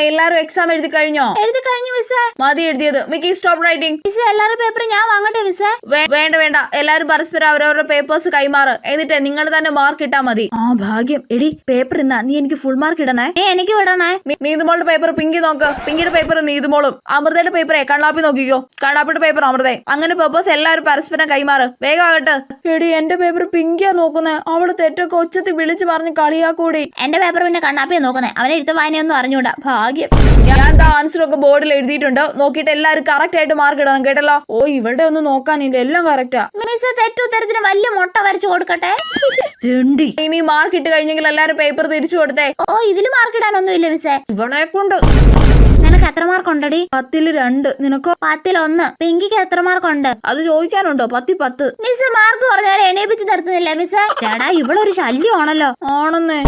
എല്ലാരും എക്സാം എഴുതി കഴിഞ്ഞോ? എഴുതി കഴിഞ്ഞു മിസ്സേ. മതി എഴുതിയത്. Mickey stop writing. മിസ്സേ എല്ലാവരുടെ പേപ്പർ ഞാൻ വാങ്ങട്ടെ മിസ്സേ? വേണ്ട വേണ്ട, എല്ലാരും പരസ്പരം അവരവരുടെ പേപ്പേഴ്സ് കൈമാറ്. എന്നിട്ട് നിങ്ങൾ തന്നെ മാർക്ക് ഇട്ടാ മതി. ഭാഗ്യം. എടി പേപ്പർ ഇന്നാ നീ എനിക്ക് ഫുൾ മാർക്ക് ഇടണേ. എനിക്ക് വിടണേ. നീതുമോളുടെ പേപ്പർ പിങ്കി നോക്ക്. പിങ്കിയുടെ പേപ്പർ നീതുമോളും. അമൃതയുടെ പേപ്പറെ കണ്ണാപ്പി നോക്കിക്കോ. കണ്ണാപ്പിയുടെ പേപ്പർ അമൃതേ. അങ്ങനെ പേപ്പേഴ്സ് എല്ലാവരും പരസ്പരം കൈമാറ്. വേഗം ആകട്ടെ. എടി എന്റെ പേപ്പർ പിങ്കിയാ നോക്കുന്നേ. അവള് തെറ്റൊക്കെ ഒച്ചത്തിൽ വിളിച്ചു പറഞ്ഞ് കളിയാക്കൂടി. എന്റെ പേപ്പർ പിന്നെ കണ്ണാപ്പിയെ നോക്കുന്നേ. അവനെ എഴുത്ത് വായനയൊന്നും അറിഞ്ഞൂടാ. ഭാഗ്യം. ഞാൻ ആൻസർ ഒക്കെ ബോർഡിൽ എഴുതിയിട്ടുണ്ട്. നോക്കിയിട്ട് എല്ലാരും കറക്റ്റ് ആയിട്ട് മാർക്ക് ഇടണം കേട്ടല്ലോ. ഇവിടെ ഒന്നും നോക്കാനില്ല, എല്ലാം കറക്റ്റാ. മിസ്സേ തെറ്റുത്തരത്തിന് വലിയ മുട്ട വരച്ചു കൊടുക്കട്ടെ? ഇനി മാർക്ക് ഇട്ട് കഴിഞ്ഞെങ്കിൽ എല്ലാരും പേപ്പർ തിരിച്ചു കൊടുത്തേ. ഇതില് മാർക്ക് ഇടാനൊന്നും ഇല്ല മിസ്സേ. ഇവളെ കൊണ്ട്. നിനക്ക് എത്ര മാർക്ക് ഉണ്ടടി? 10ൽ 2. നിനക്കോ? 10ൽ 1. പിങ്കിക്ക് എത്ര മാർക്ക് ഉണ്ട്? അത് ചോദിക്കാനുണ്ടോ? 10ൽ 10. മിസ് മാർക്ക് കുറഞ്ഞവരെ എണീപ്പിച്ച് നിർത്തുന്നില്ല മിസ്സേ. ചേടാ ഇവളൊരു ശല്യമാണല്ലോ. ആണെന്നേ.